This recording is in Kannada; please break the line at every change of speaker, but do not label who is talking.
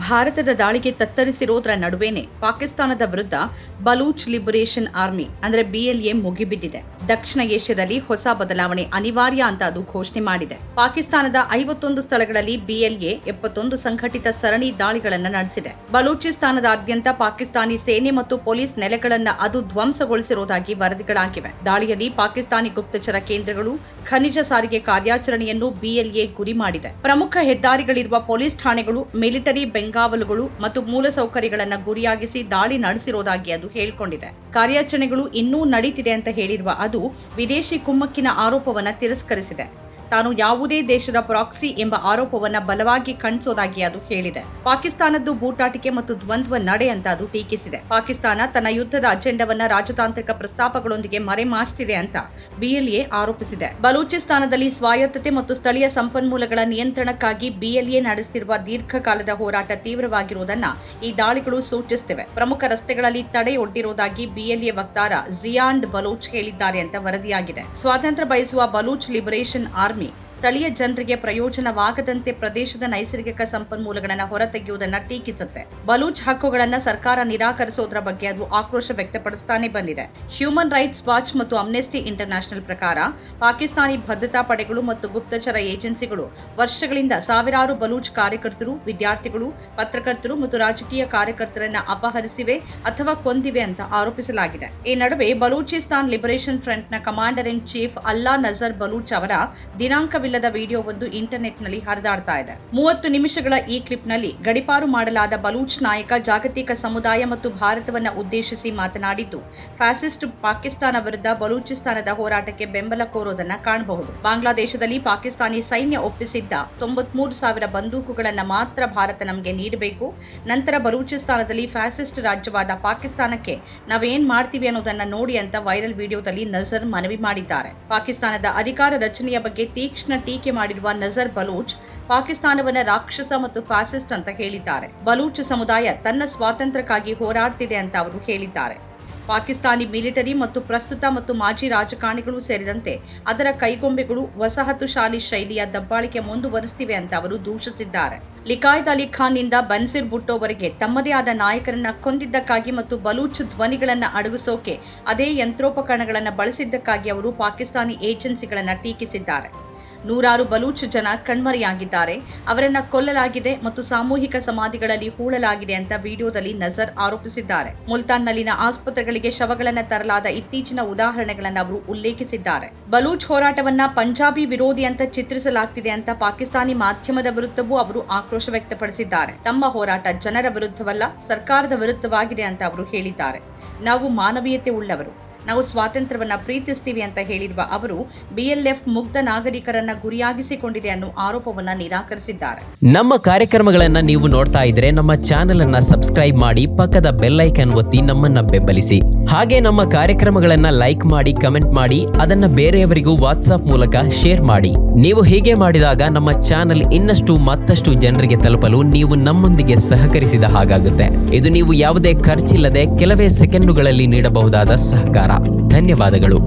ಭಾರತದ ದಾಳಿಗೆ ತತ್ತರಿಸಿರೋದ್ರ ನಡುವೆನೆ ಪಾಕಿಸ್ತಾನದ ವಿರುದ್ಧ ಬಲೂಚ್ ಲಿಬರೇಷನ್ ಆರ್ಮಿ ಅಂದ್ರೆ BLA ಮುಗಿಬಿದ್ದಿದೆ. ದಕ್ಷಿಣ ಏಷ್ಯಾದಲ್ಲಿ ಹೊಸ ಬದಲಾವಣೆ ಅನಿವಾರ್ಯ ಅಂತ ಅದು ಘೋಷಣೆ ಮಾಡಿದೆ. ಪಾಕಿಸ್ತಾನದ 51 ಸ್ಥಳಗಳಲ್ಲಿ BLA 71 ಸಂಘಟಿತ ಸರಣಿ ದಾಳಿಗಳನ್ನು ನಡೆಸಿದೆ. ಬಲೂಚಿಸ್ತಾನದಾದ್ಯಂತ ಪಾಕಿಸ್ತಾನಿ ಸೇನೆ ಮತ್ತು ಪೊಲೀಸ್ ನೆಲೆಗಳನ್ನ ಅದು ಧ್ವಂಸಗೊಳಿಸಿರುವುದಾಗಿ ವರದಿಗಳಾಗಿವೆ. ದಾಳಿಯಲ್ಲಿ ಪಾಕಿಸ್ತಾನಿ ಗುಪ್ತಚರ ಕೇಂದ್ರಗಳು, ಖನಿಜ ಸಾರಿಗೆ ಕಾರ್ಯಾಚರಣೆಯನ್ನು BLA ಗುರಿ ಮಾಡಿದೆ. ಪ್ರಮುಖ ಹೆದ್ದಾರಿಗಳಿರುವ ಪೊಲೀಸ್ ಠಾಣೆಗಳು, ಮಿಲಿಟರಿ ಬೆಂಗಾವಲುಗಳು ಮತ್ತು ಮೂಲಸೌಕರ್ಯಗಳನ್ನು ಗುರಿಯಾಗಿಸಿ ದಾಳಿ ನಡೆಸಿರುವುದಾಗಿ ಅದು ಹೇಳಿಕೊಂಡಿದೆ. ಕಾರ್ಯಾಚರಣೆಗಳು ಇನ್ನೂ ನಡೀತಿದೆ ಅಂತ ಹೇಳಿರುವ ಅದು ವಿದೇಶಿ ಕುಮ್ಮಕ್ಕಿನ ಆರೋಪವನ್ನು ತಿರಸ್ಕರಿಸಿದೆ. ತಾನು ಯಾವುದೇ ದೇಶದ ಪ್ರಾಕ್ಸಿ ಎಂಬ ಆರೋಪವನ್ನು ಬಲವಾಗಿ ಖಂಡಿಸೋದಾಗಿ ಅದು ಹೇಳಿದೆ. ಪಾಕಿಸ್ತಾನದ್ದು ಬೂಟಾಟಿಕೆ ಮತ್ತು ದ್ವಂದ್ವ ನಡೆ ಅಂತ ಅದು ಟೀಕಿಸಿದೆ. ಪಾಕಿಸ್ತಾನ ತನ್ನ ಯುದ್ಧದ ಅಜೆಂಡವನ್ನ ರಾಜತಾಂತ್ರಿಕ ಪ್ರಸ್ತಾಪಗಳೊಂದಿಗೆ ಮರೆಮಾಚ್ತಿದೆ ಅಂತ BLA ಆರೋಪಿಸಿದೆ. ಬಲೂಚಿಸ್ತಾನದಲ್ಲಿ ಸ್ವಾಯತ್ತತೆ ಮತ್ತು ಸ್ಥಳೀಯ ಸಂಪನ್ಮೂಲಗಳ ನಿಯಂತ್ರಣಕ್ಕಾಗಿ BLA ನಡೆಸುತ್ತಿರುವ ದೀರ್ಘಕಾಲದ ಹೋರಾಟ ತೀವ್ರವಾಗಿರುವುದನ್ನ ಈ ದಾಳಿಗಳು ಸೂಚಿಸುತ್ತಿವೆ. ಪ್ರಮುಖ ರಸ್ತೆಗಳಲ್ಲಿ ತಡೆಯೊಡ್ಡಿರುವುದಾಗಿ BLA ವಕ್ತಾರ ಜಿಯಾಂಡ್ ಬಲೂಚ್ ಹೇಳಿದ್ದಾರೆ ಅಂತ ವರದಿಯಾಗಿದೆ. ಸ್ವಾತಂತ್ರ್ಯ ಬಯಸುವ ಬಲೂಚ್ ಲಿಬರೇಷನ್ ಆರ್ಮಿ ಸ್ಥಳೀಯ ಜನರಿಗೆ ಪ್ರಯೋಜನವಾಗದಂತೆ ಪ್ರದೇಶದ ನೈಸರ್ಗಿಕ ಸಂಪನ್ಮೂಲಗಳನ್ನು ಹೊರತೆಗೆಯುವುದನ್ನು ಟೀಕಿಸುತ್ತೆ. ಬಲೂಚ್ ಹಕ್ಕುಗಳನ್ನು ಸರ್ಕಾರ ನಿರಾಕರಿಸೋದ್ರ ಬಗ್ಗೆ ಅದು ಆಕ್ರೋಶ ವ್ಯಕ್ತಪಡಿಸುತ್ತಾನೆ ಬಂದಿದೆ. ಹ್ಯೂಮನ್ ರೈಟ್ಸ್ ವಾಚ್ ಮತ್ತು ಅಮ್ನೆಸ್ಟಿ ಇಂಟರ್ನ್ಯಾಷನಲ್ ಪ್ರಕಾರ ಪಾಕಿಸ್ತಾನಿ ಭದ್ರತಾ ಪಡೆಗಳು ಮತ್ತು ಗುಪ್ತಚರ ಏಜೆನ್ಸಿಗಳು ವರ್ಷಗಳಿಂದ ಸಾವಿರಾರು ಬಲೂಚ್ ಕಾರ್ಯಕರ್ತರು, ವಿದ್ಯಾರ್ಥಿಗಳು, ಪತ್ರಕರ್ತರು ಮತ್ತು ರಾಜಕೀಯ ಕಾರ್ಯಕರ್ತರನ್ನ ಅಪಹರಿಸಿವೆ ಅಥವಾ ಕೊಂದಿವೆ ಅಂತ ಆರೋಪಿಸಲಾಗಿದೆ. ಈ ನಡುವೆ ಬಲೂಚಿಸ್ತಾನ್ ಲಿಬರೇಷನ್ ಫ್ರಂಟ್ನ commander in chief Allah Nazar Baloch ಅವರ ದಿನಾಂಕವಿಲ್ಲದ ವಿಡಿಯೋವೊಂದು ಇಂಟರ್ನೆಟ್ನಲ್ಲಿ ಹರಿದಾಡ್ತಾ ಇದೆ. 30 ನಿಮಿಷಗಳ ಈ ಕ್ಲಿಪ್ನಲ್ಲಿ ಗಡಿಪಾರು ಮಾಡಲಾದ ಬಲೂಚ್ ನಾಯಕ ಜಾಗತಿಕ ಸಮುದಾಯ ಮತ್ತು ಭಾರತವನ್ನ ಉದ್ದೇಶಿಸಿ ಮಾತನಾಡಿದ್ದು, ಫ್ಯಾಸಿಸ್ಟ್ ಪಾಕಿಸ್ತಾನ ವಿರುದ್ಧ ಬಲೂಚಿಸ್ತಾನದ ಹೋರಾಟಕ್ಕೆ ಬೆಂಬಲ ಕೋರೋದನ್ನ ಕಾಣಬಹುದು. ಬಾಂಗ್ಲಾದೇಶದಲ್ಲಿ ಪಾಕಿಸ್ತಾನಿ ಸೈನ್ಯ ಒಪ್ಪಿಸಿದ್ದ 93,000 ಬಂದೂಕುಗಳನ್ನ ಮಾತ್ರ ಭಾರತ ನಮಗೆ ನೀಡಬೇಕು. ನಂತರ ಬಲೂಚಿಸ್ತಾನದಲ್ಲಿ ಫ್ಯಾಸಿಸ್ಟ್ ರಾಜ್ಯವಾದ ಪಾಕಿಸ್ತಾನಕ್ಕೆ ನಾವೇನ್ ಮಾಡ್ತೀವಿ ಅನ್ನೋದನ್ನ ನೋಡಿ ಅಂತ ವೈರಲ್ ವಿಡಿಯೋದಲ್ಲಿ ನಜರ್ ಮನವಿ ಮಾಡಿದ್ದಾರೆ. ಪಾಕಿಸ್ತಾನದ ಅಧಿಕಾರ ರಚನೆಯ ಬಗ್ಗೆ ತೀಕ್ಷ್ಣ ಟೀಕೆ ಮಾಡಿರುವ ನಜರ್ ಬಲೂಚ್ ಪಾಕಿಸ್ತಾನವನ್ನ ರಾಕ್ಷಸ ಮತ್ತು ಫ್ಯಾಸಿಸ್ಟ್ ಅಂತ ಹೇಳಿದ್ದಾರೆ. ಬಲೂಚ್ ಸಮುದಾಯ ತನ್ನ ಸ್ವಾತಂತ್ರ್ಯಕ್ಕಾಗಿ ಹೋರಾಡ್ತಿದೆ ಅಂತ ಅವರು ಹೇಳಿದ್ದಾರೆ. ಪಾಕಿಸ್ತಾನಿ ಮಿಲಿಟರಿ ಮತ್ತು ಪ್ರಸ್ತುತ ಮತ್ತು ಮಾಜಿ ರಾಜಕಾರಣಿಗಳು ಸೇರಿದಂತೆ ಅದರ ಕೈಗೊಂಬೆಗಳು ವಸಾಹತುಶಾಲಿ ಶೈಲಿಯ ದಬ್ಬಾಳಿಕೆ ಮುಂದುವರಿಸುತ್ತಿವೆ ಅಂತ ಅವರು ದೂಷಿಸಿದ್ದಾರೆ. ಲಿಕಾಯತ್ ಅಲಿ ಖಾನ್ ನಿಂದ ಬನ್ಸಿರ್ ಭುಟ್ಟೋವರೆಗೆ ತಮ್ಮದೇ ಆದ ನಾಯಕರನ್ನ ಕೊಂದಿದ್ದಕ್ಕಾಗಿ ಮತ್ತು ಬಲೂಚ್ ಧ್ವನಿಗಳನ್ನ ಅಡಗಿಸೋಕೆ ಅದೇ ಯಂತ್ರೋಪಕರಣಗಳನ್ನು ಬಳಸಿದ್ದಕ್ಕಾಗಿ ಅವರು ಪಾಕಿಸ್ತಾನಿ ಏಜೆನ್ಸಿಗಳನ್ನ ಟೀಕಿಸಿದ್ದಾರೆ. ನೂರಾರು ಬಲೂಚ್ ಜನ ಕಣ್ಮರೆಯಾಗಿದ್ದಾರೆ, ಅವರನ್ನ ಕೊಲ್ಲಲಾಗಿದೆ ಮತ್ತು ಸಾಮೂಹಿಕ ಸಮಾಧಿಗಳಲ್ಲಿ ಹೂಳಲಾಗಿದೆ ಅಂತ ವಿಡಿಯೋದಲ್ಲಿ ನಜರ್ ಆರೋಪಿಸಿದ್ದಾರೆ. ಮುಲ್ತಾನ್ನಲ್ಲಿನ ಆಸ್ಪತ್ರೆಗಳಿಗೆ ಶವಗಳನ್ನು ತರಲಾದ ಇತ್ತೀಚಿನ ಉದಾಹರಣೆಗಳನ್ನು ಅವರು ಉಲ್ಲೇಖಿಸಿದ್ದಾರೆ. ಬಲೂಚ್ ಹೋರಾಟವನ್ನ ಪಂಜಾಬಿ ವಿರೋಧಿ ಅಂತ ಚಿತ್ರಿಸಲಾಗ್ತಿದೆ ಅಂತ ಪಾಕಿಸ್ತಾನಿ ಮಾಧ್ಯಮದ ವಿರುದ್ಧವೂ ಅವರು ಆಕ್ರೋಶ ವ್ಯಕ್ತಪಡಿಸಿದ್ದಾರೆ. ತಮ್ಮ ಹೋರಾಟ ಜನರ ವಿರುದ್ಧವಲ್ಲ, ಸರ್ಕಾರದ ವಿರುದ್ಧವಾಗಿದೆ ಅಂತ ಅವರು ಹೇಳಿದ್ದಾರೆ. ನಾವು ಮಾನವೀಯತೆ ಉಳ್ಳವರು, ನಾವು ಸ್ವಾತಂತ್ರ್ಯವನ್ನ ಪ್ರೀತಿಸ್ತೀವಿ ಅಂತ ಹೇಳಿರುವ ಅವರು BLF ಮುಗ್ಧ ನಾಗರಿಕರನ್ನ ಗುರಿಯಾಗಿಸಿಕೊಂಡಿದೆ ಅನ್ನೋ ಆರೋಪವನ್ನ ನಿರಾಕರಿಸಿದ್ದಾರೆ.
ನಮ್ಮ ಕಾರ್ಯಕ್ರಮಗಳನ್ನ ನೀವು ನೋಡ್ತಾ ಇದ್ರೆ ನಮ್ಮ ಚಾನೆಲ್ ಅನ್ನ ಸಬ್ಸ್ಕ್ರೈಬ್ ಮಾಡಿ, ಪಕ್ಕದ ಬೆಲ್ ಐಕಾನ್ ಒತ್ತಿ ನಮ್ಮನ್ನ ಬೆಂಬಲಿಸಿ. ಹಾಗೆ ನಮ್ಮ ಕಾರ್ಯಕ್ರಮಗಳನ್ನ ಲೈಕ್ ಮಾಡಿ, ಕಮೆಂಟ್ ಮಾಡಿ, ಅದನ್ನ ಬೇರೆಯವರಿಗೂ ವಾಟ್ಸ್ಆಪ್ ಮೂಲಕ ಶೇರ್ ಮಾಡಿ. ನೀವು ಹೀಗೆ ಮಾಡಿದಾಗ ನಮ್ಮ ಚಾನೆಲ್ ಮತ್ತಷ್ಟು ಜನರಿಗೆ ತಲುಪಲು ನೀವು ನಮ್ಮೊಂದಿಗೆ ಸಹಕರಿಸಿದ ಹಾಗಾಗುತ್ತೆ. ಇದು ನೀವು ಯಾವುದೇ ಖರ್ಚಿಲ್ಲದೆ ಕೆಲವೇ ಸೆಕೆಂಡುಗಳಲ್ಲಿ ನೀಡಬಹುದಾದ ಸಹಕಾರ. ಧನ್ಯವಾದಗಳು.